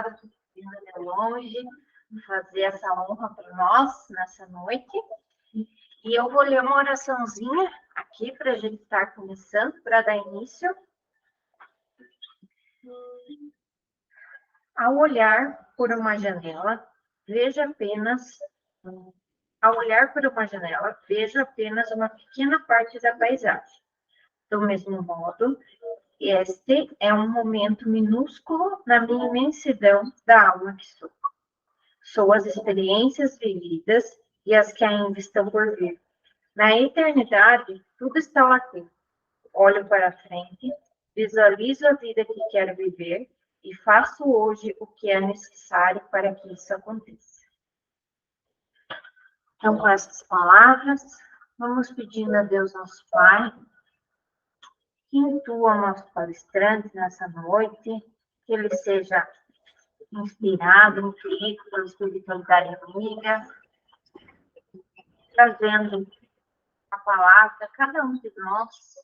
vindo de longe, fazer essa honra para nós nessa noite. E eu vou ler uma oraçãozinha aqui para a gente estar começando, para dar início. Ao olhar por uma janela, vejo apenas uma pequena parte da paisagem. Do mesmo modo, este é um momento minúsculo na minha imensidão da alma que sou. Sou as experiências vividas e as que ainda estão por vir. Na eternidade, tudo está latente. Olho para frente, visualizo a vida que quero viver e faço hoje o que é necessário para que isso aconteça. Então, com essas palavras, vamos pedindo a Deus nosso Pai, que intua o nosso palestrante nessa noite, que ele seja inspirado, nutrido pela espiritualidade amiga, trazendo a palavra, cada um de nós,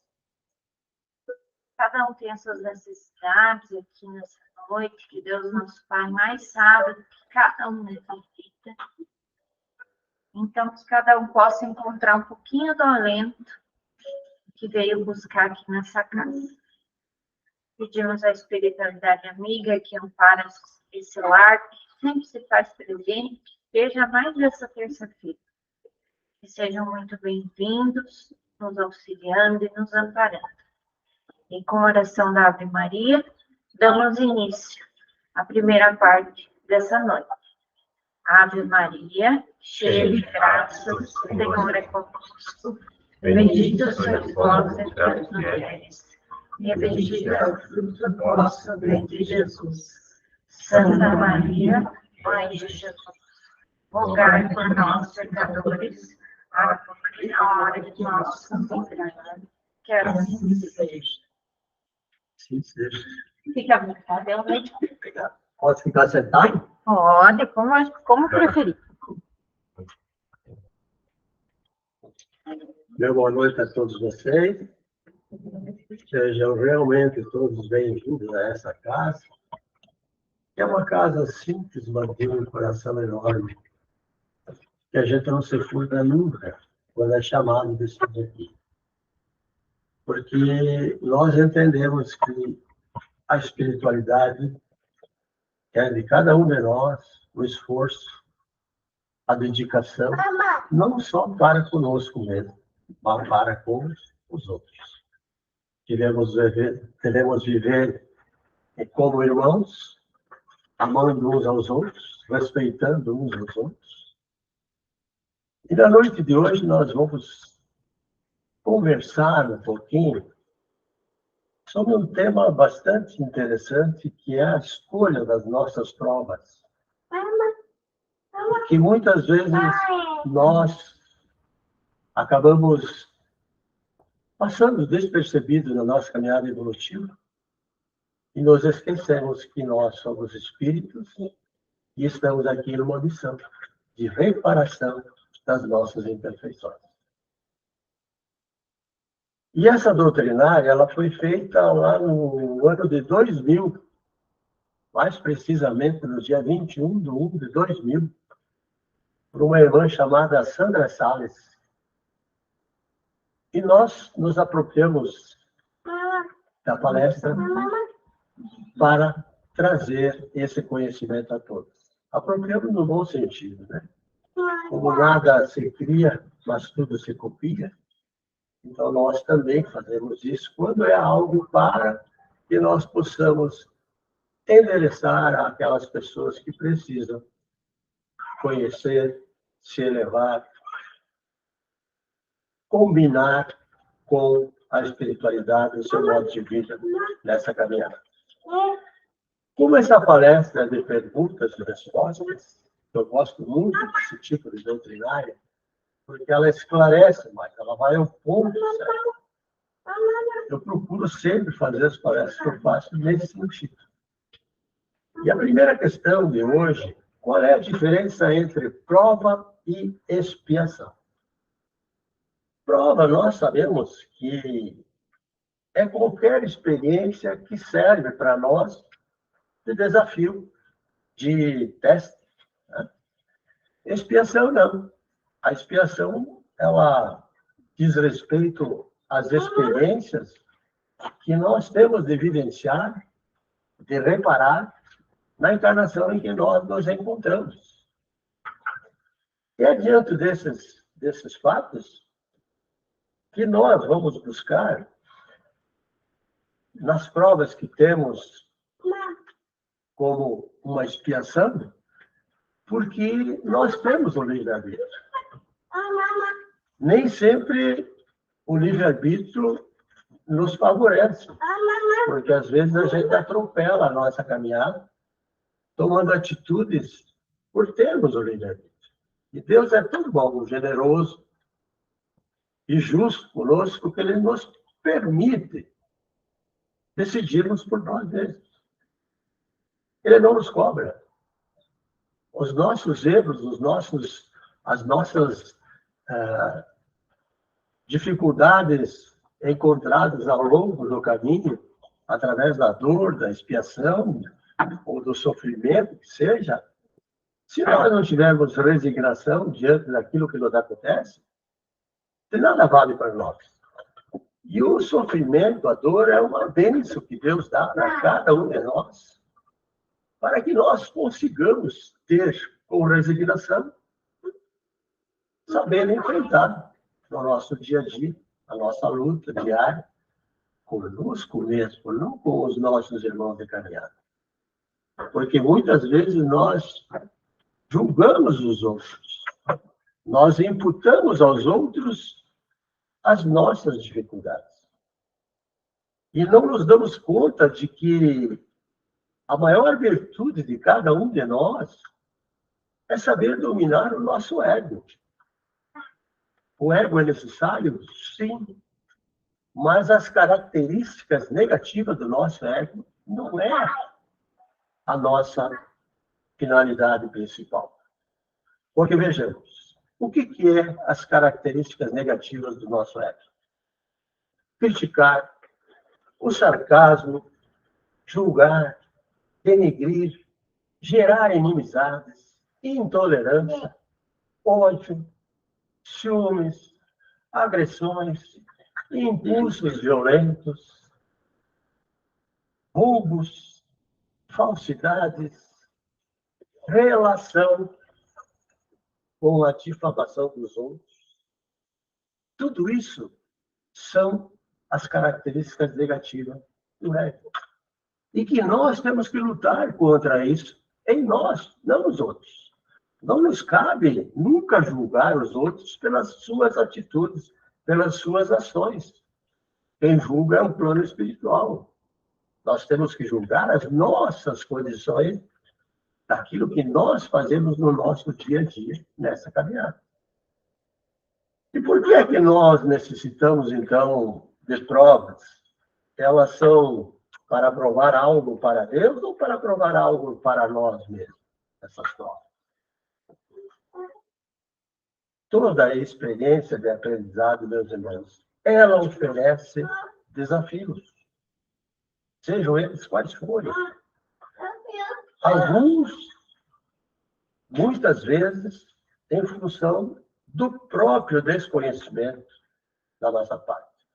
cada um tem as suas necessidades aqui nessa noite, que Deus, nosso Pai, mais sabe do que cada um necessita. Então, que cada um possa encontrar um pouquinho do alento que veio buscar aqui nessa casa. Pedimos à espiritualidade amiga que ampara esse lar, que sempre se faz presente, veja mais essa terça-feira. Que sejam muito bem-vindos, nos auxiliando e nos amparando. E com a oração da Ave Maria, damos início à primeira parte dessa noite. Ave Maria, cheia de graça, o Senhor é convosco. Bendita sois vós entre as mulheres, e bendito é o fruto do vosso ventre, Jesus. Santa Maria, Mãe de Jesus, rogai por nós, pecadores, agora e na hora de nossa morte. Que assim seja. Sim, seja. Fica à vontade, eu vou te Obrigado. Pode ficar sentado? Pode, como preferir. Meu boa noite a todos vocês. Sejam realmente todos bem-vindos a essa casa. É uma casa simples, mas de um coração enorme. Que a gente não se furta nunca quando é chamado de estar aqui. Porque nós entendemos que a espiritualidade é de cada um de nós, o esforço, a dedicação, não só para conosco mesmo, mas para com os outros. Devemos viver como irmãos, amando uns aos outros, respeitando uns aos outros. E na noite de hoje nós vamos conversar um pouquinho sobre um tema bastante interessante, que é a escolha das nossas provas. Que muitas vezes nós acabamos passando despercebidos na nossa caminhada evolutiva e nos esquecemos que nós somos espíritos e estamos aqui numa missão de reparação das nossas imperfeições. E essa doutrinária, ela foi feita lá no ano de 2000, mais precisamente no dia 21/1 de 2000, por uma irmã chamada Sandra Salles. E nós nos apropriamos da palestra para trazer esse conhecimento a todos. Apropriamos no bom sentido, né? Como nada se cria, mas tudo se copia. Então, nós também fazemos isso quando é algo para que nós possamos endereçar aquelas pessoas que precisam conhecer, se elevar, combinar com a espiritualidade, o seu modo de vida nessa caminhada. Como essa palestra é de perguntas e respostas, eu gosto muito desse tipo de doutrinária, porque ela esclarece mais, ela vai ao ponto certo. Eu procuro sempre fazer as palestras que eu faço nesse sentido. E a primeira questão de hoje, qual é a diferença entre prova e expiação? Prova, nós sabemos que é qualquer experiência que serve para nós de desafio, de teste. Né? Expiação, não. A expiação, ela diz respeito às experiências que nós temos de vivenciar, de reparar, na encarnação em que nós nos encontramos. E é diante desses fatos que nós vamos buscar, nas provas que temos como uma expiação, porque nós temos o livre-arbítrio. Nem sempre o livre-arbítrio nos favorece, porque às vezes a gente atropela a nossa caminhada, tomando atitudes por termos o livre-arbítrio. E Deus é tão bom, generoso e justo conosco, que Ele nos permite decidirmos por nós mesmos. Ele não nos cobra. Os nossos erros, as nossas dificuldades encontradas ao longo do caminho, através da dor, da expiação ou do sofrimento, que seja, se nós não tivermos resignação diante daquilo que nos acontece, de nada vale para nós. E o sofrimento, a dor, é uma bênção que Deus dá a cada um de nós, para que nós consigamos ter, com resignação, sabendo enfrentar no nosso dia a dia, a nossa luta diária, conosco mesmo, não com os nossos irmãos de caminhada. Porque muitas vezes nós julgamos os outros, nós imputamos aos outros as nossas dificuldades. E não nos damos conta de que a maior virtude de cada um de nós é saber dominar o nosso ego. O ego é necessário? Sim. Mas as características negativas do nosso ego não é a nossa finalidade principal. Porque, vejamos, o que é as características negativas do nosso ego? Criticar, o sarcasmo, julgar, denegrir, gerar inimizades, intolerância, ódio, ciúmes, agressões, impulsos violentos, roubos, falsidades, relação com a difamação dos outros. Tudo isso são as características negativas do ego. E que nós temos que lutar contra isso em nós, não nos outros. Não nos cabe nunca julgar os outros pelas suas atitudes, pelas suas ações. Quem julga é um plano espiritual. Nós temos que julgar as nossas condições daquilo que nós fazemos no nosso dia a dia, nessa caminhada. E por que é que nós necessitamos, então, de provas? Elas são para provar algo para Deus ou para provar algo para nós mesmos, essas provas? Toda a experiência de aprendizado, meus irmãos, ela oferece desafios, sejam eles quais forem. Alguns, muitas vezes, em função do próprio desconhecimento da nossa parte.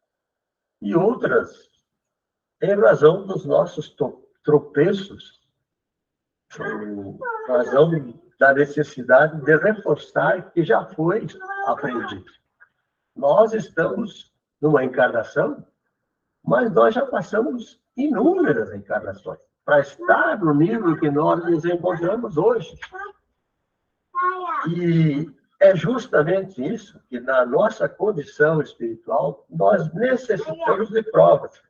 E outras, em razão dos nossos tropeços, em razão da necessidade de reforçar que já foi aprendido. Nós estamos numa encarnação, mas nós já passamos inúmeras encarnações para estar no nível que nós nos encontramos hoje. E é justamente isso que, na nossa condição espiritual, nós necessitamos de provas.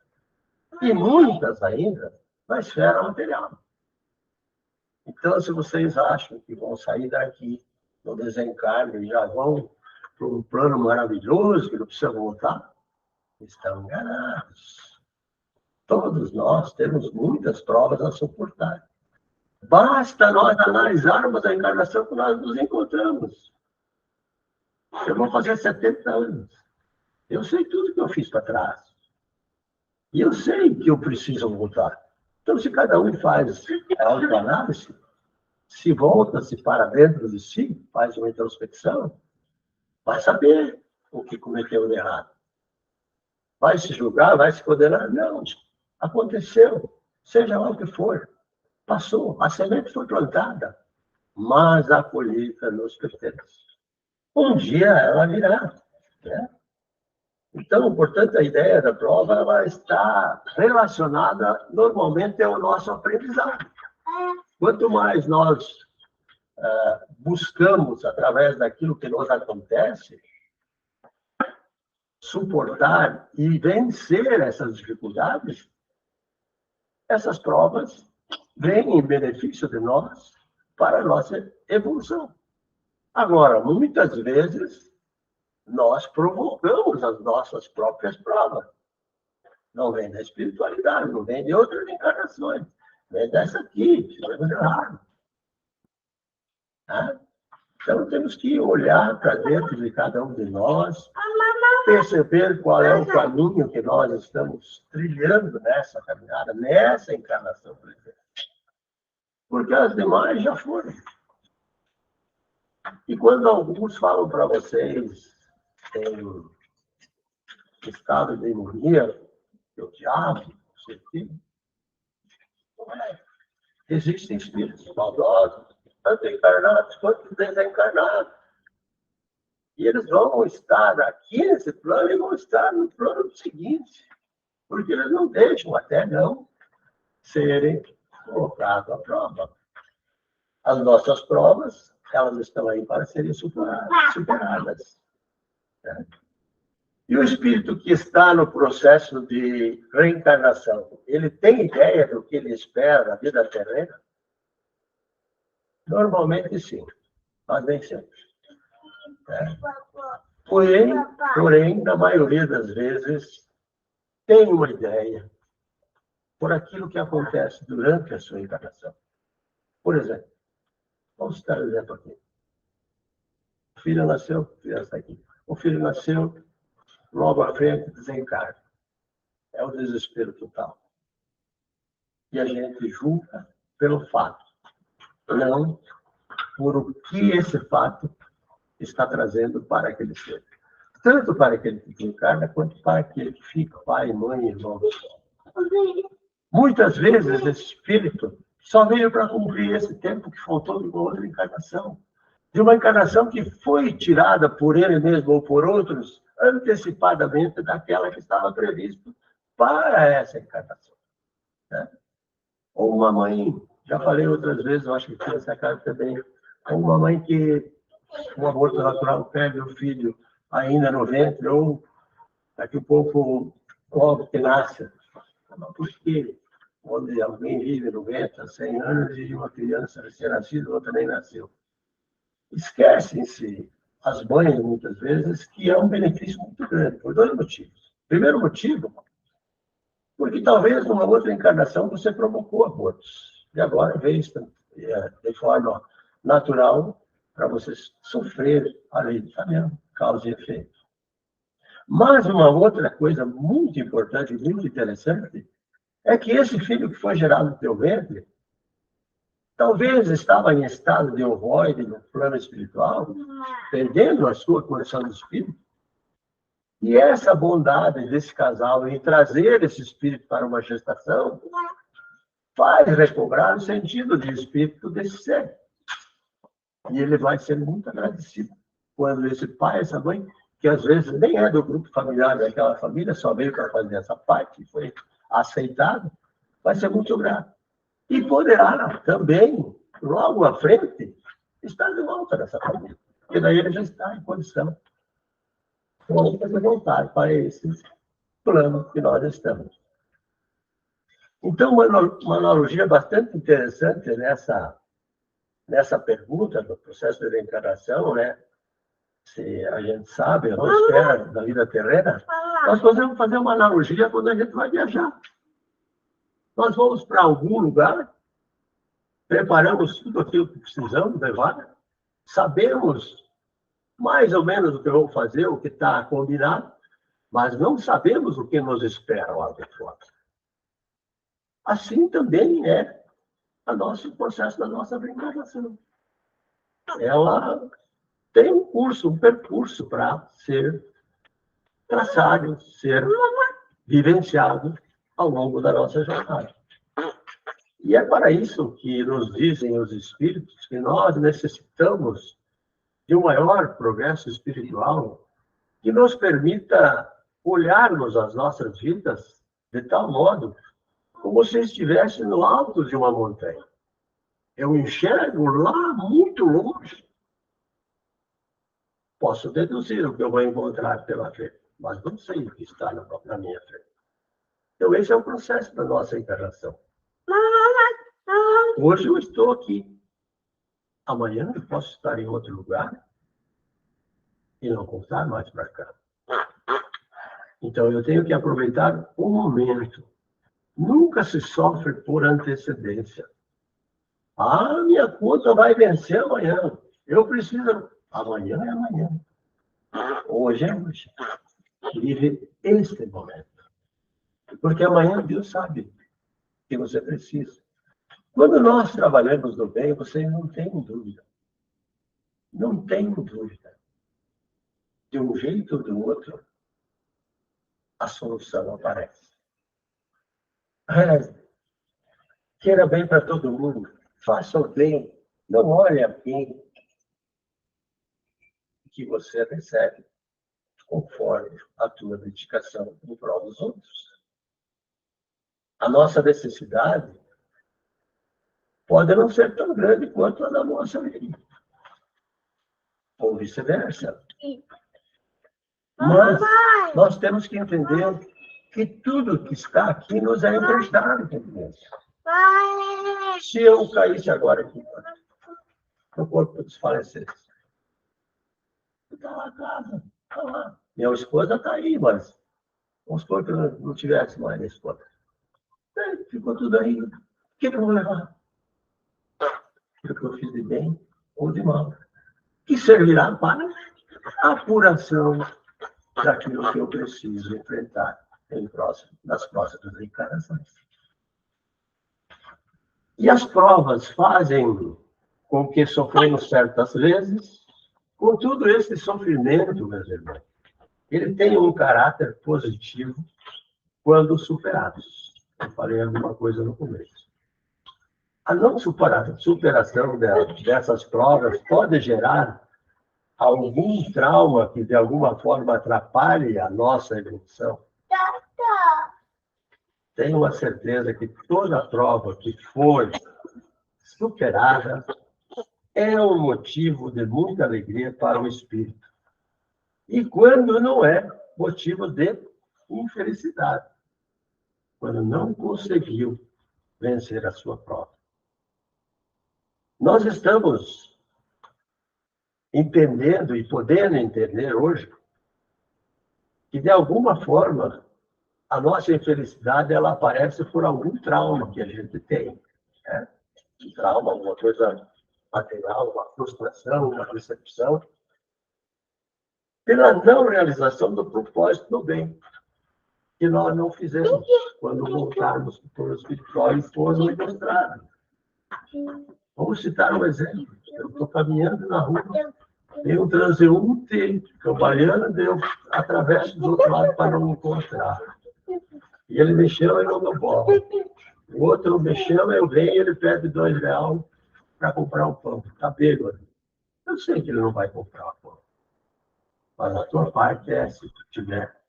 E muitas ainda na esfera material. Então, se vocês acham que vão sair daqui no desencarne e já vão para um plano maravilhoso, que não precisa voltar, estão enganados. Todos nós temos muitas provas a suportar. Basta nós analisarmos a encarnação que nós nos encontramos. Eu vou fazer 70 anos. Eu sei tudo que eu fiz para trás. E eu sei que eu preciso voltar. Então, se cada um faz a autoanálise, se volta-se para dentro de si, faz uma introspecção, vai saber o que cometeu de errado. Vai se julgar, vai se condenar? Não, aconteceu, seja lá o que for. Passou, a semente foi plantada, mas a colheita nos pertence. Um dia ela virá, né? Então, portanto, a ideia da prova ela está relacionada normalmente ao nosso aprendizado. Quanto mais nós buscamos, através daquilo que nos acontece, suportar e vencer essas dificuldades, essas provas vêm em benefício de nós para a nossa evolução. Agora, muitas vezes, nós provocamos as nossas próprias provas. Não vem da espiritualidade, não vem de outras encarnações. Vem dessa aqui, fizemos errado. Tá? Então, temos que olhar para dentro de cada um de nós, perceber qual é o caminho que nós estamos trilhando nessa caminhada, nessa encarnação presente. Porque as demais já foram. E quando alguns falam para vocês em estado de ironia, que o diabo, não sei o quê, não é. Existem espíritos maldosos, tanto encarnados quanto desencarnados. E eles vão estar aqui nesse plano e vão estar no plano seguinte, porque eles não deixam até não serem colocados à prova. As nossas provas, elas estão aí para serem superadas. Né? E o espírito que está no processo de reencarnação, ele tem ideia do que ele espera na vida terrena? Normalmente, sim, mas nem sempre. Né? Porém, na maioria das vezes, tem uma ideia por aquilo que acontece durante a sua encarnação. Por exemplo, vamos citar um exemplo aqui. O filho nasceu, a criança está aqui. O filho nasceu, logo à frente desencarna. É o desespero total. E a gente julga pelo fato, não por o que esse fato está trazendo para aquele ser. Tanto para aquele que desencarna, quanto para aquele que fica, pai, mãe, irmão. Muitas vezes esse espírito só veio para cumprir esse tempo que faltou de uma outra encarnação. De uma encarnação que foi tirada por ele mesmo ou por outros, antecipadamente daquela que estava prevista para essa encarnação. Né? Ou uma mãe, já falei outras vezes, eu acho que tinha essa carta também, ou uma mãe que um aborto natural pega o filho ainda no ventre, ou daqui a pouco logo que nasce. Por quê? Onde alguém vive no ventre há 100 anos e uma criança recém-nascida, outra nem nasceu. Esquecem-se as mães, muitas vezes, que é um benefício muito grande, por dois motivos. Primeiro motivo, porque talvez numa outra encarnação você provocou abortos. E agora veio de forma natural para você sofrer a lei do Flamengo, causa e efeito. Mas uma outra coisa muito importante e muito interessante é que esse filho que foi gerado no teu ventre talvez estava em estado de ovoide no plano espiritual, perdendo a sua condição de espírito. E essa bondade desse casal em trazer esse espírito para uma gestação faz recobrar o sentido de espírito desse ser. E ele vai ser muito agradecido quando esse pai, essa mãe, que às vezes nem é do grupo familiar daquela família, só veio para fazer essa parte, foi aceitado, vai ser muito grato. E poderá também, logo à frente, estar de volta nessa família. Porque daí ele já está em condição de voltar para esse plano que nós estamos. Então, uma analogia bastante interessante nessa pergunta do processo de reencarnação, né? Se a gente sabe ou espera da vida terrena, nós podemos fazer uma analogia quando a gente vai viajar. Nós vamos para algum lugar, preparamos tudo aquilo que precisamos levar, sabemos mais ou menos o que vamos fazer, o que está combinado, mas não sabemos o que nos espera lá de fora. Assim também é o processo da nossa reencarnação. Ela tem um curso, um percurso para ser traçado, ser vivenciado ao longo da nossa jornada. E é para isso que nos dizem os espíritos que nós necessitamos de um maior progresso espiritual que nos permita olharmos as nossas vidas de tal modo como se estivesse no alto de uma montanha. Eu enxergo lá muito longe. Posso deduzir o que eu vou encontrar pela frente, mas não sei o que está na minha frente. Então, esse é o processo da nossa encarnação. Hoje eu estou aqui. Amanhã eu posso estar em outro lugar e não voltar mais para cá. Então, eu tenho que aproveitar o momento. Nunca se sofre por antecedência. Ah, minha conta vai vencer amanhã. Eu preciso. Amanhã é amanhã. Hoje é hoje. Vive este momento. Porque amanhã Deus sabe que você precisa. Quando nós trabalhamos no bem, vocês não têm dúvida. Não tenho dúvida. De um jeito ou do outro, a solução aparece. Queira bem para todo mundo. Faça o bem. Não olhe a quem que você recebe conforme a tua dedicação em prol dos outros. A nossa necessidade pode não ser tão grande quanto a da nossa vida. Ou vice-versa. Mas nós temos que entender que tudo que está aqui nos é emprestado. Se eu caísse agora aqui, meu corpo desfalecesse, está lá em casa, está lá. Minha esposa está aí, mas vamos supor que eu não tivesse mais minha esposa. Ficou tudo aí. O que eu vou levar? O que eu fiz de bem ou de mal? Que servirá para a apuração daquilo que eu preciso enfrentar nas próximas reencarnações. E as provas fazem com que sofremos certas vezes, contudo, esse sofrimento, meus irmãos, ele tem um caráter positivo quando superados. Eu falei alguma coisa no começo. A não superação dessas provas pode gerar algum trauma que, de alguma forma, atrapalhe a nossa evolução. Tenho a certeza que toda prova que for superada é um motivo de muita alegria para o espírito. E quando não é, motivo de infelicidade. Quando não conseguiu vencer a sua prova. Nós estamos entendendo e podendo entender hoje que, de alguma forma, a nossa infelicidade ela aparece por algum trauma que a gente tem. Né? Um trauma, alguma coisa material, uma frustração, uma decepção, pela não realização do propósito do bem, que nós não fizemos quando voltarmos para o espiritual e for encontrado. Vamos citar um exemplo. Eu estou caminhando na rua, tem um transeunte trabalhando, eu atravesso do outro lado para não me encontrar. E ele me chama e eu não bola. O outro me chama, eu venho e ele pede R$2 para comprar um pão. Está bêbado. Eu sei que ele não vai comprar o pão. Mas a tua parte é, se tu tiver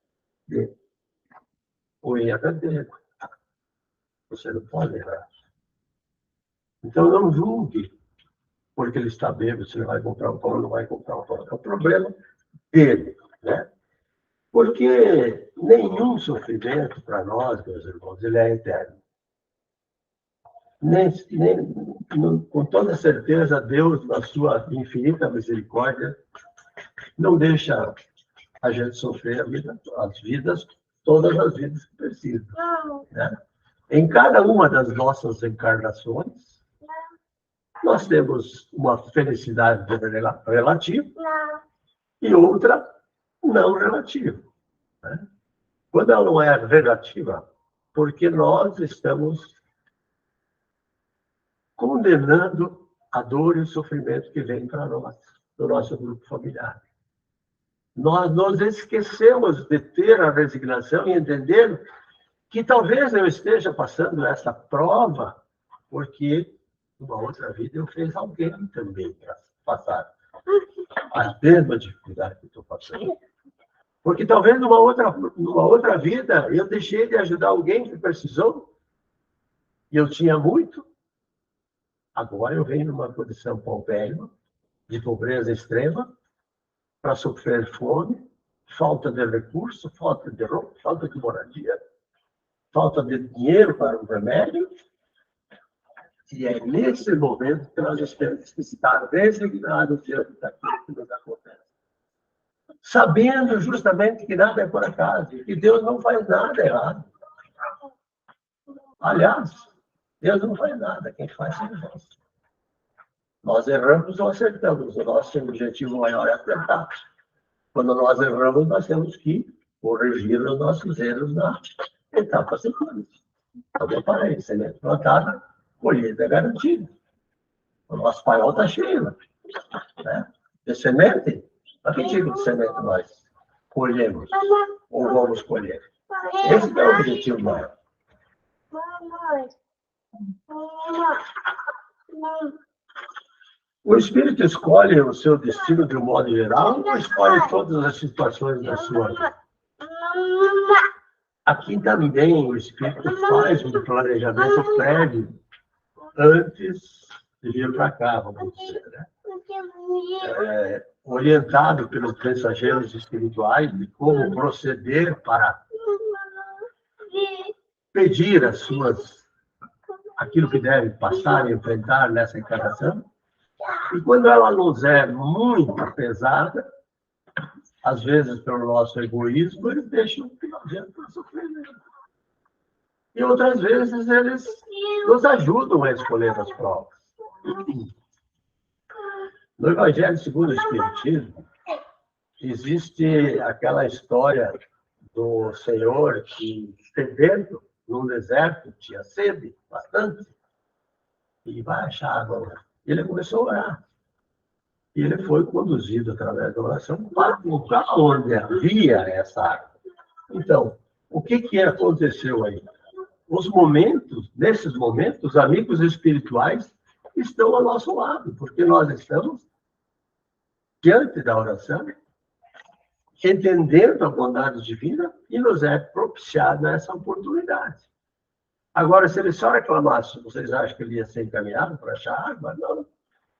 o erro dele. Você não pode errar. Então não julgue porque ele está bêbado, se ele vai comprar um pão ou não vai comprar um pão. É o problema dele, né? Porque nenhum sofrimento para nós, meus irmãos, ele é eterno. Com toda certeza, Deus, na sua infinita misericórdia, não deixa a gente sofrer todas as vidas que precisa. Né? Em cada uma das nossas encarnações, nós temos uma felicidade relativa e outra não relativa. Né? Quando ela não é relativa, porque nós estamos condenando a dor e o sofrimento que vem para nós, do nosso grupo familiar. Nós nos esquecemos de ter a resignação e entender que talvez eu esteja passando essa prova porque numa outra vida eu fiz alguém também para passar a mesma dificuldade que estou passando. Porque talvez numa outra vida eu deixei de ajudar alguém que precisou e eu tinha muito. Agora eu venho numa condição paupérrima, de pobreza extrema, para sofrer fome, falta de recurso, falta de roupa, falta de moradia, falta de dinheiro para o remédio. E é nesse momento que nós temos que estar resignados diante daquilo que nos acontece. Sabendo justamente que nada é por acaso, que Deus não faz nada errado. Aliás, Deus não faz nada, quem faz somos nós. Nós erramos ou acertamos, o nosso objetivo maior é acertar. Quando nós erramos, nós temos que corrigir os nossos erros na etapa seguinte. Como eu falei, semente plantada, colheita é garantida. O nosso paiol está cheio, né? De semente, a que tipo de semente nós colhemos ou vamos colher? Esse é o objetivo maior. O espírito escolhe o seu destino de um modo geral ou escolhe todas as situações da sua vida? Aqui também o espírito faz um planejamento prévio antes de vir para cá, vamos dizer, né? Orientado pelos mensageiros espirituais de como proceder para pedir aquilo que deve passar e enfrentar nessa encarnação. E quando ela nos é muito pesada, às vezes pelo nosso egoísmo, eles deixam que nós vamos para sofrer mesmo. E outras vezes eles nos ajudam a escolher as provas. No Evangelho segundo o Espiritismo, existe aquela história do Senhor que, sedento, num deserto, tinha sede bastante, e vai achar água. Ele começou a orar. E ele foi conduzido através da oração para o lugar onde havia essa água. Então, o que aconteceu aí? Nesses momentos, os amigos espirituais estão ao nosso lado, porque nós estamos diante da oração, entendendo a bondade divina e nos é propiciada essa oportunidade. Agora, se ele só reclamasse, vocês acham que ele ia ser encaminhado para achar água? Não,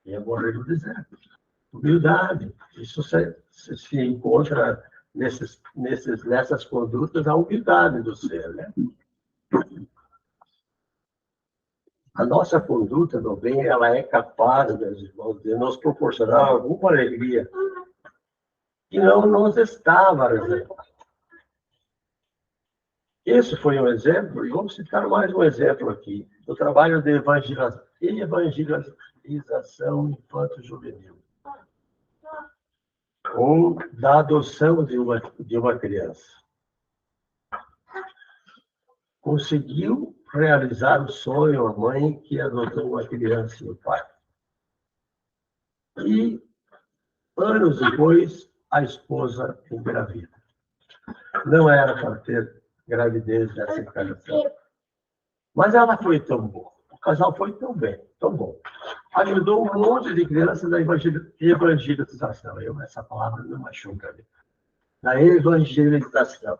ia morrer no deserto. Humildade, isso se encontra nessas condutas, a humildade do ser, né? A nossa conduta do bem, ela é capaz, meus irmãos, de nos proporcionar alguma alegria que não nos estava reservada. Esse foi um exemplo, e vamos citar mais um exemplo aqui, do trabalho de evangelização infanto-juvenil, ou da adoção de uma criança. Conseguiu realizar o sonho a mãe que adotou uma criança e o pai. E, anos depois, a esposa engravida. Não era para ter gravidez dessa encarnação. Mas ela foi tão boa. O casal foi tão bem, tão bom. Ajudou um monte de crianças na evangelização. Essa palavra não machuca. Na evangelização.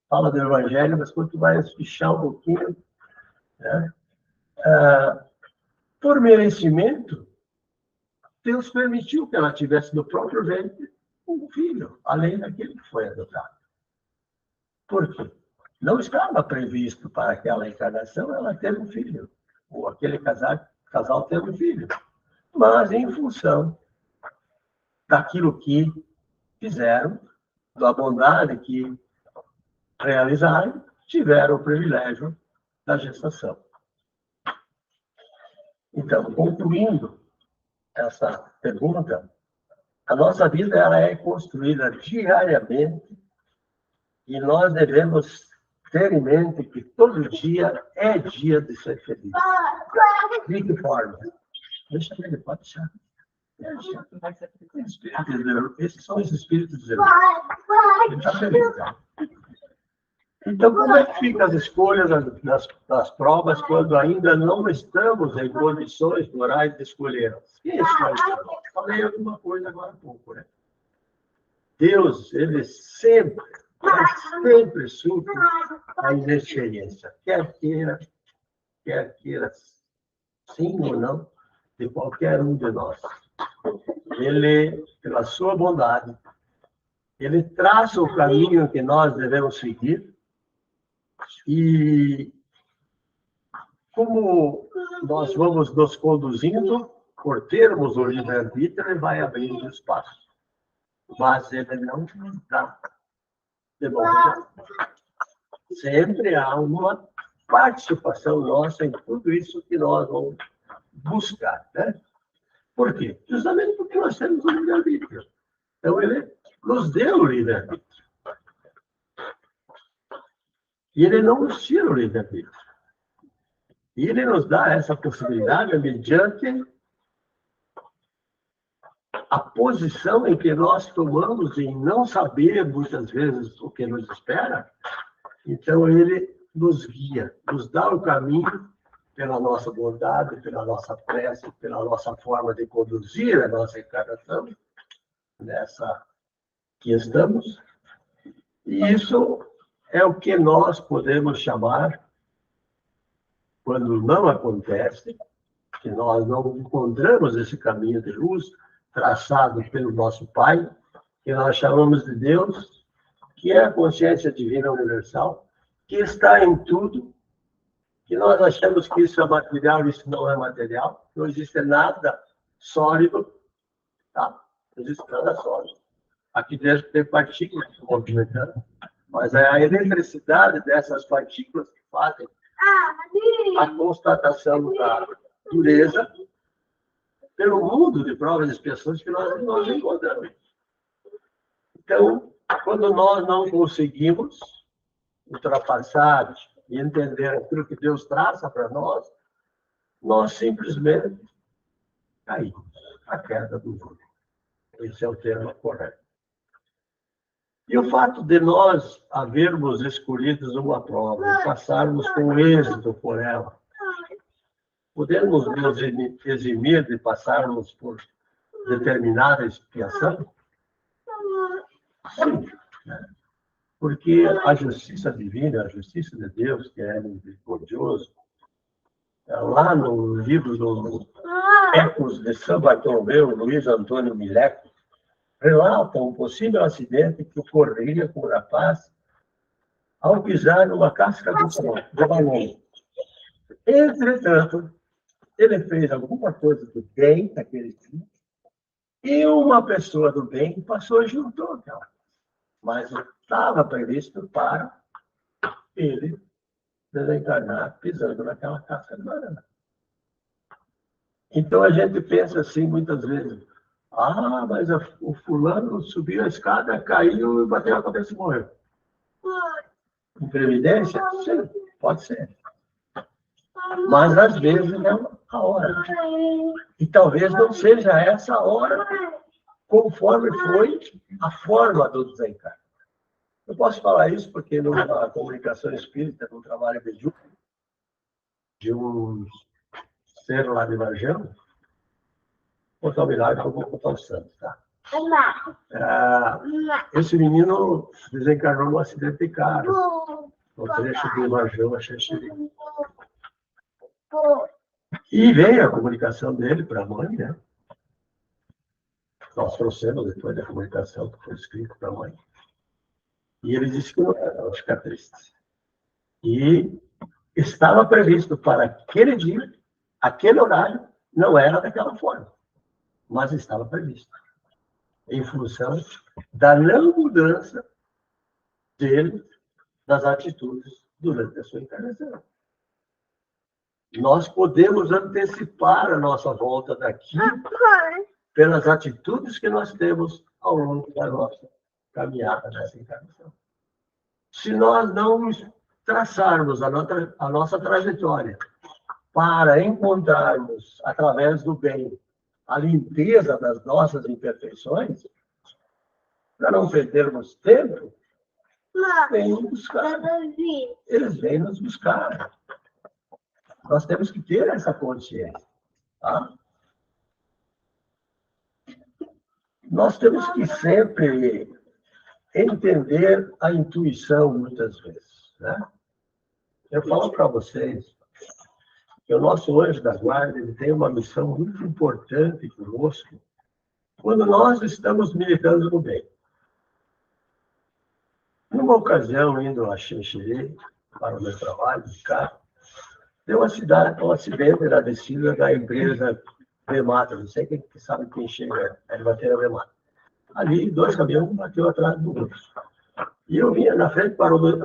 Fala do evangelho, mas quando tu vai espichar um pouquinho, né? Por merecimento, Deus permitiu que ela tivesse no próprio ventre um filho, além daquele que foi adotado. Por quê? Não estava previsto para aquela encarnação ela ter um filho, ou aquele casal ter um filho. Mas, em função daquilo que fizeram, da bondade que realizaram, tiveram o privilégio da gestação. Então, concluindo essa pergunta, a nossa vida ela é construída diariamente e nós devemos ter em mente que todo dia é dia de ser feliz. De que forma? Deixa ele, pode deixar. Esses são os espíritos de Deus. Ele está feliz. Né? Então, como é que ficam as escolhas das provas quando ainda não estamos em condições morais de escolher? Quem escolhe? Falei alguma coisa agora há pouco, né? Deus, ele sempre supre a inexperiência, quer queira sim ou não, de qualquer um de nós. Ele, pela sua bondade, ele traça o caminho que nós devemos seguir e como nós vamos nos conduzindo, por termos o livre-arbítrio, ele vai abrindo espaço. Mas ele não nos dá de novo. Sempre há uma participação nossa em tudo isso que nós vamos buscar, né? Por quê? Justamente porque nós temos o livre-arbítrio. Então, ele nos deu o livre-arbítrio. E ele não nos tira o livre-arbítrio. E ele nos dá essa possibilidade mediante a posição em que nós tomamos em não saber, muitas vezes, o que nos espera. Então, ele nos guia, nos dá o caminho pela nossa bondade, pela nossa prece, pela nossa forma de conduzir a nossa encarnação, nessa que estamos. E isso é o que nós podemos chamar, quando não acontece, que nós não encontramos esse caminho de luz traçado pelo nosso Pai, que nós chamamos de Deus, que é a consciência divina universal, que está em tudo, que nós achamos que isso é material, isso não é material, não existe nada sólido, tá? Não existe nada sólido. Aqui dentro tem partículas se movimentando, mas é a eletricidade dessas partículas que fazem a constatação da dureza pelo mundo de provas e expiações que nós encontramos. Então, quando nós não conseguimos ultrapassar e entender aquilo que Deus traça para nós, nós simplesmente caímos. A queda do mundo. Esse é o termo correto. E o fato de nós havermos escolhido uma prova e passarmos com êxito por ela, podemos nos eximir de passarmos por determinada expiação? Sim. Né? Porque a justiça divina, a justiça de Deus, que é misericordioso, lá no livro do Ecos de São Bartolomeu, Luiz Antônio Mileco, relata um possível acidente que ocorreria com o rapaz ao pisar numa casca de banana. Entretanto, ele fez alguma coisa do bem naquele dia e uma pessoa do bem passou junto àquela. Mas estava previsto para ele desencarnar pisando naquela casca de banana. Então a gente pensa assim muitas vezes, mas o fulano subiu a escada, caiu e bateu a cabeça e morreu. Imprevidência? Sim, pode ser. Mas às vezes é a hora. E talvez não seja essa a hora conforme foi a forma do desencarne. Eu posso falar isso porque na comunicação espírita, no trabalho de um ser lá de Varjão, vou contar o milagre, eu vou contar o santo, tá? Esse menino desencarnou num acidente de carro, no trecho de Varjão a Xanxerê. E veio a comunicação dele para a mãe, né? Nós trouxemos depois da comunicação que foi escrito para a mãe. E ele disse que não era, ficar triste. E estava previsto para aquele dia, aquele horário, não era daquela forma, mas estava previsto, em função da não mudança dele das atitudes durante a sua encarnação. Nós podemos antecipar a nossa volta daqui pelas atitudes que nós temos ao longo da nossa caminhada nessa encarnação. Se nós não traçarmos a nossa trajetória para encontrarmos, através do bem, a limpeza das nossas imperfeições, para não perdermos tempo, vêm nos buscar. Eles vêm nos buscar. Nós temos que ter essa consciência. Tá? Nós temos que sempre entender a intuição, muitas vezes. Né? Eu falo para vocês que o nosso anjo da guarda ele tem uma missão muito importante conosco quando nós estamos militando no bem. Numa ocasião, indo a Xinxerê, para o meu trabalho de carro, deu um acidente na descida da empresa Vemata. Não sei quem sabe quem chega, é bater a Vemata. Ali, 2 caminhões bateu atrás do outro. E eu vinha na frente,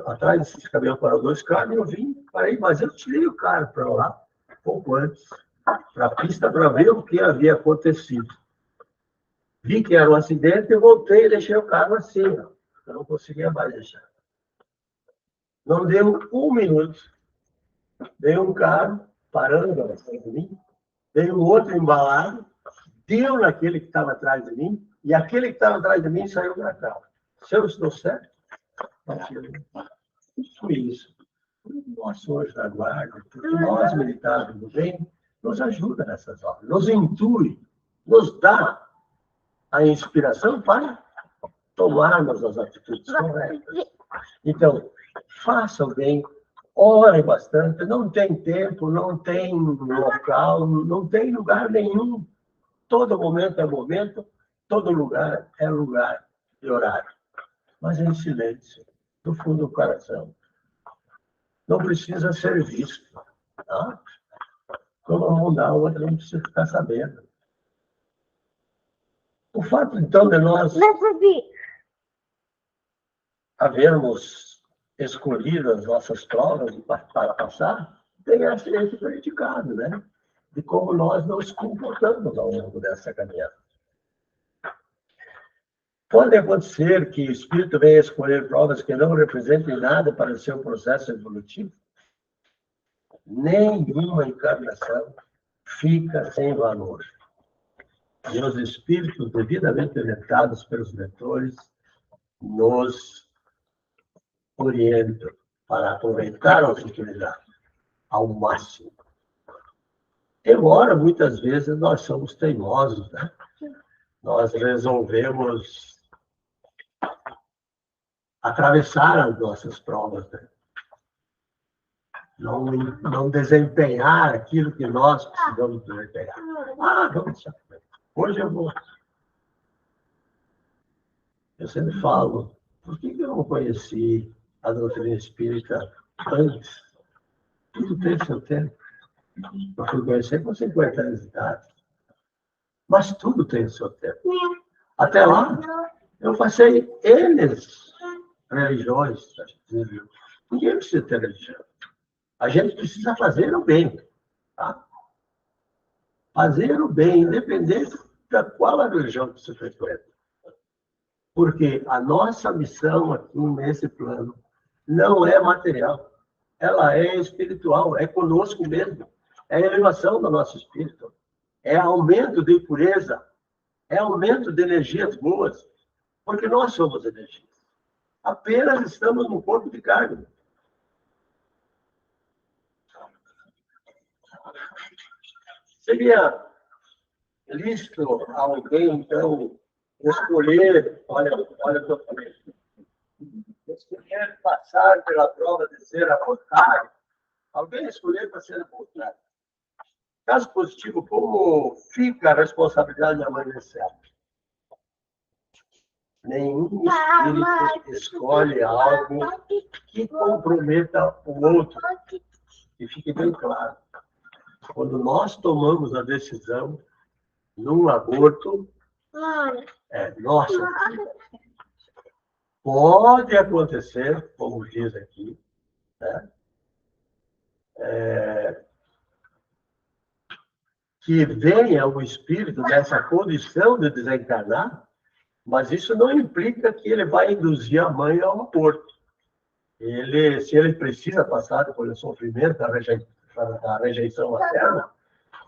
atrás desses caminhões parou 2 carros, e eu vim, parei, mas eu tirei o carro para lá, pouco antes, para a pista, para ver o que havia acontecido. Vi que era um acidente, eu voltei e deixei o carro assim, ó. Eu não conseguia mais deixar. Não deu 1 minuto. Veio um carro parando atrás de mim, veio outro embalado, deu naquele que estava atrás de mim, e aquele que estava atrás de mim saiu para cá. Se eu estou certo, foi isso. Nosso anjo da guarda, porque nós, militares do bem, nos ajuda nessas horas, nos intui, nos dá a inspiração para tomarmos as atitudes corretas. Então, faça o bem, ore bastante, não tem tempo, não tem local, não tem lugar nenhum. Todo momento é momento, todo lugar é lugar e horário. Mas em silêncio, do fundo do coração. Não precisa ser visto. Tá? Como a mão da outra, não precisa ficar sabendo. O fato, então, de nós havermos escolhido as nossas provas para passar, tem esse predicado, né? De como nós nos comportamos ao longo dessa caminhada. Pode acontecer que o espírito venha escolher provas que não representem nada para o seu processo evolutivo? Nenhuma encarnação fica sem valor. E os espíritos devidamente orientados pelos mentores nos orientam para aproveitar a oportunidade ao máximo. Embora muitas vezes nós somos teimosos, né? Nós resolvemos atravessar as nossas provas, né? Não desempenhar aquilo que nós precisamos desempenhar. Vamos deixar. Hoje eu vou. Eu sempre falo, por que eu não conheci a doutrina espírita antes? Tudo tem seu tempo. Eu fui conhecer com 50 anos de idade. Mas tudo tem o seu tempo. Até lá, eu passei eles religiões. Ninguém precisa ter religião. A gente precisa fazer o bem. Tá? Fazer o bem, independente da qual a religião que você frequenta. Porque a nossa missão aqui nesse plano não é material. Ela é espiritual, é conosco mesmo. É a elevação do nosso espírito. É aumento de pureza. É aumento de energias boas. Porque nós somos energias. Apenas estamos no corpo de carne. Seria lícito alguém, então, escolher, olha o que eu falei, escolher passar pela prova de ser abortado, alguém escolher para ser abortado. Caso positivo, como fica a responsabilidade da mãe do céu? Nenhum espírito escolhe algo que comprometa o outro. E fique bem claro. Quando nós tomamos a decisão num aborto, é nossa. Pode acontecer, como diz aqui, né? Que venha o espírito nessa condição de desencarnar, mas isso não implica que ele vai induzir a mãe ao aborto. se ele precisa passar pelo sofrimento da rejeição materna,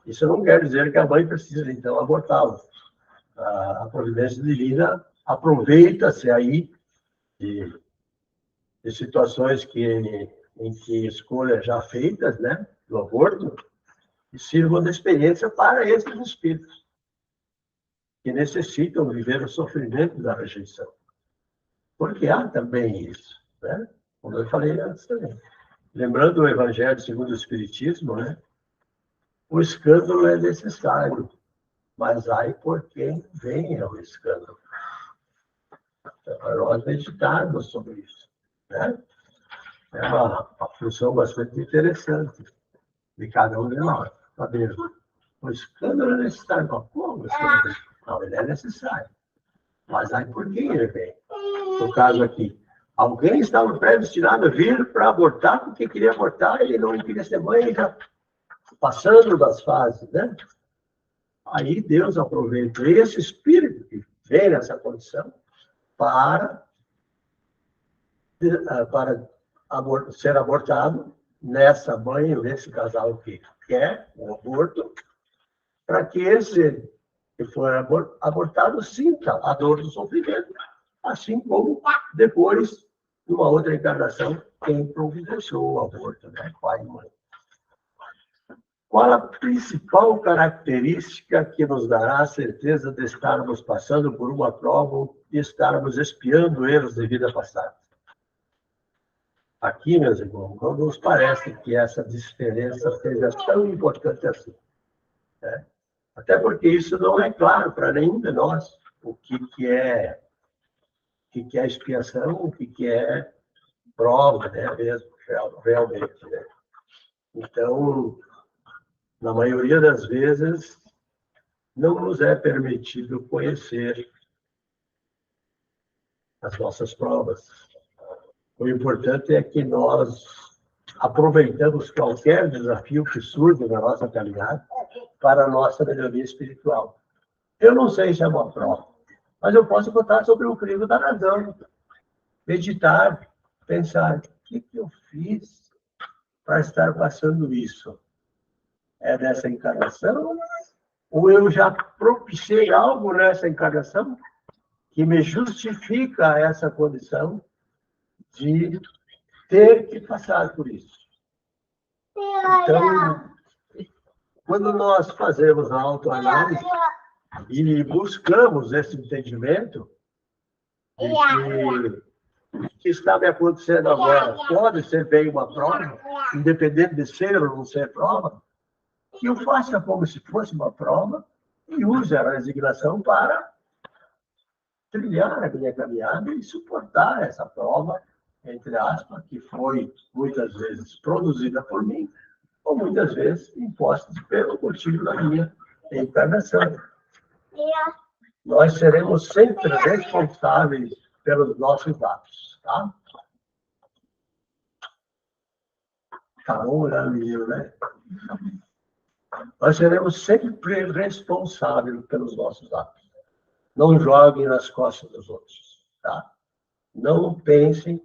isso não quer dizer que a mãe precisa, então, abortá-lo. A providência divina aproveita-se aí de situações em que escolhas já feitas, né, do aborto, e sirvam de experiência para esses espíritos que necessitam viver o sofrimento da rejeição. Porque há também isso, né? Como eu falei antes também. Lembrando o Evangelho segundo o Espiritismo, né? O escândalo é necessário, mas ai por quem vem ao escândalo. Então, para nós meditarmos sobre isso, né? É uma função bastante interessante de cada um de nós. Saber, o escândalo é necessário. Como? Não, ele é necessário. Mas aí por quem ele vem? No caso aqui, alguém estava predestinado a vir para abortar porque queria abortar, ele não queria ser mãe, já passando das fases, né? Aí Deus aproveita esse espírito que vem nessa condição para ser abortado nessa mãe, nesse casal que quer o aborto, para que esse que for abortado sinta a dor do sofrimento, assim como depois, numa outra encarnação, quem providenciou o aborto, né? Pai e mãe. Qual a principal característica que nos dará a certeza de estarmos passando por uma prova ou de estarmos expiando erros de vida passada? Aqui, meus irmãos, não nos parece que essa diferença seja tão importante assim, né? Até porque isso não é claro para nenhum de nós o que é expiação, o que é prova, né? Mesmo, realmente, né? Então, na maioria das vezes, não nos é permitido conhecer as nossas provas. O importante é que nós aproveitamos qualquer desafio que surge na nossa caminhada para a nossa melhoria espiritual. Eu não sei se é uma prova, mas eu posso botar sobre o crivo da razão, meditar, pensar, o que eu fiz para estar passando isso? É dessa encarnação? Ou eu já propiciei algo nessa encarnação que me justifica essa condição de ter que passar por isso? Então, quando nós fazemos a autoanálise e buscamos esse entendimento de que o que está me acontecendo agora pode ser bem uma prova, independente de ser ou não ser prova, que eu faça como se fosse uma prova e use a resignação para trilhar a minha caminhada e suportar essa prova, entre aspas, que foi muitas vezes produzida por mim, ou muitas vezes imposta pelo motivo da minha encarnação. Nós seremos sempre responsáveis pelos nossos atos, tá? Tá bom, olhando, né? Nós seremos sempre responsáveis pelos nossos atos. Não joguem nas costas dos outros, tá? Não pensem.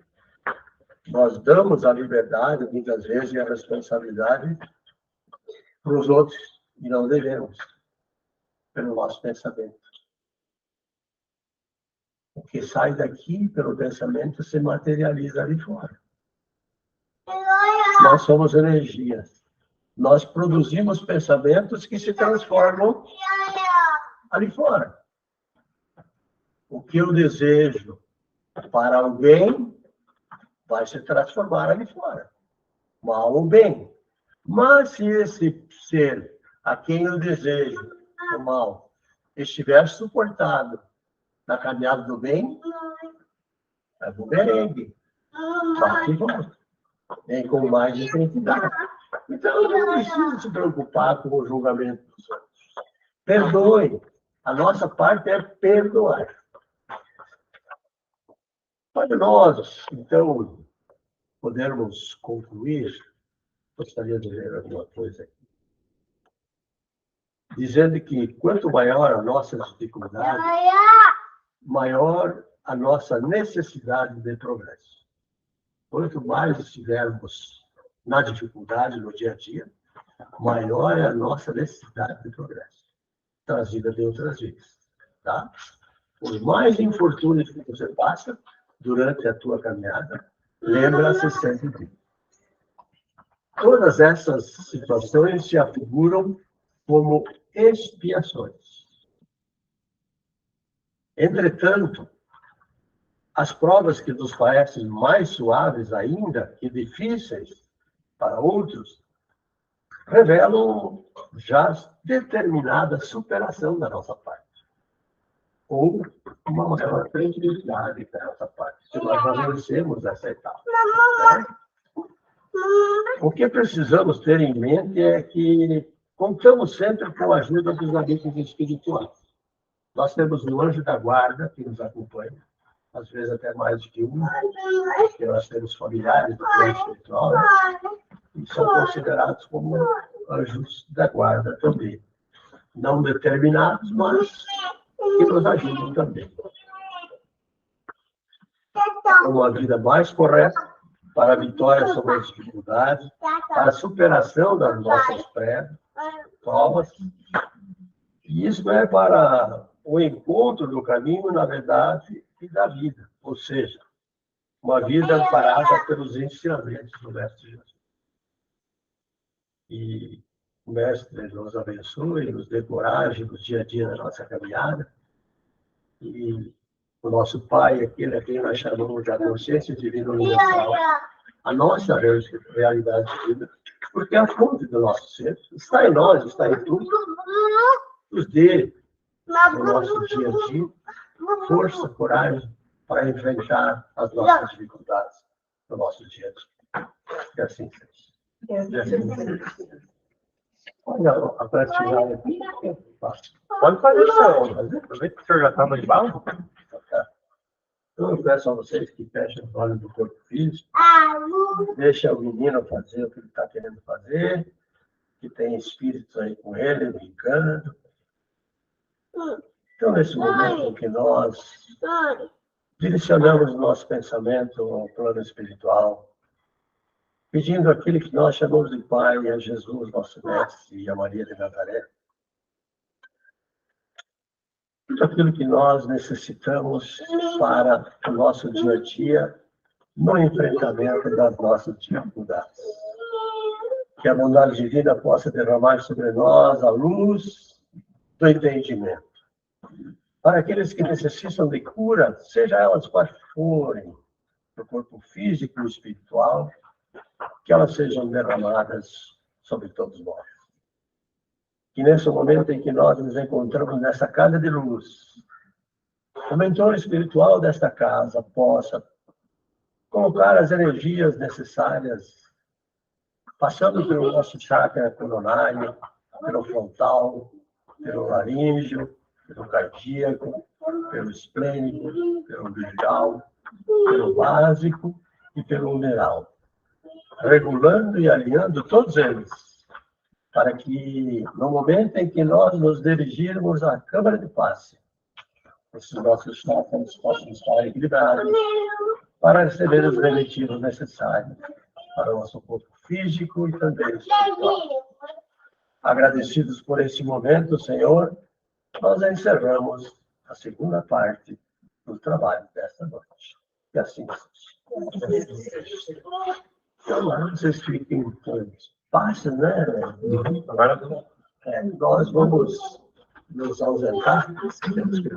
Nós damos a liberdade, muitas vezes, e a responsabilidade para os outros, e não devemos, pelo nosso pensamento. O que sai daqui pelo pensamento se materializa ali fora. Nós somos energias. Nós produzimos pensamentos que se transformam ali fora. O que eu desejo para alguém vai se transformar ali fora, mal ou bem. Mas se esse ser a quem eu desejo o mal estiver suportado na caminhada do bem, é bumerangue, bate e volta, vem com mais intensidade. Então, eu não preciso se preocupar com o julgamento dos outros. Perdoe. A nossa parte é perdoar. Para nós, então, podermos concluir, gostaria de ler alguma coisa aqui. Dizendo que quanto maior a nossa dificuldade, maior a nossa necessidade de progresso. Quanto mais estivermos na dificuldade no dia a dia, maior é a nossa necessidade de progresso, trazida de outras vidas. Tá? Por mais infortúnios que você passa durante a tua caminhada, lembra-se sempre de. Todas essas situações se afiguram como expiações. Entretanto, as provas que nos parecem mais suaves ainda e difíceis para outros, revelam já determinada superação da nossa parte. Ou uma maior tranquilidade da nossa parte, se nós não vencemos essa etapa. O que precisamos ter em mente é que contamos sempre com a ajuda dos amigos espirituais. Nós temos um anjo da guarda que nos acompanha, às vezes até mais do que um, porque nós temos familiares do plano espiritual, né? E são considerados como anjos da guarda também. Não determinados, mas que nos ajudam também. Uma vida mais correta, para a vitória sobre as dificuldades, para a superação das nossas provas. E isso é para o encontro do caminho, na verdade, e da vida. Ou seja, uma vida amparada pelos ensinamentos do Mestre Jesus. E o Mestre nos abençoe, nos dê coragem no dia a dia da nossa caminhada. E o nosso Pai, aquele a quem nós chamamos de consciência divina universal, a nossa realidade de vida, porque a fonte do nosso ser está em nós, está em tudo, nos dê no nosso dia a dia força, coragem para enfrentar as nossas dificuldades no nosso dia a dia. Que assim seja. Olha, a praticidade aqui. Pode fazer isso, aproveita que o senhor já está no embalo. Então, eu peço a vocês que fechem os olhos do corpo físico, deixem o menino fazer o que ele está querendo fazer, que tem espíritos aí com ele, brincando. Então, nesse momento em que nós direcionamos o nosso pensamento ao plano espiritual, pedindo aquilo que nós chamamos de Pai, a Jesus, nosso Mestre, e a Maria de Nazaré, tudo aquilo que nós necessitamos para o nosso dia a dia, no enfrentamento das nossas dificuldades. Que a bondade divina possa derramar sobre nós a luz do entendimento. Para aqueles que necessitam de cura, seja elas quais forem, do corpo físico e espiritual, que elas sejam derramadas sobre todos nós. Que nesse momento em que nós nos encontramos nessa casa de luz, o mentor espiritual desta casa possa colocar as energias necessárias, passando pelo nosso chakra coronário, pelo frontal, pelo laríngeo, pelo cardíaco, pelo esplênico, pelo umbilical, pelo básico e pelo umeral, regulando e alinhando todos eles, para que, no momento em que nós nos dirigirmos à câmara de passe, esses nossos chakras possam estar equilibrados para receber os benefícios necessários para o nosso corpo físico e também espiritual. Agradecidos por este momento, Senhor, nós encerramos a segunda parte do trabalho desta noite. E assim seja. Então, vocês fiquem com paz, né? Agora, nós vamos nos ausentar. Temos que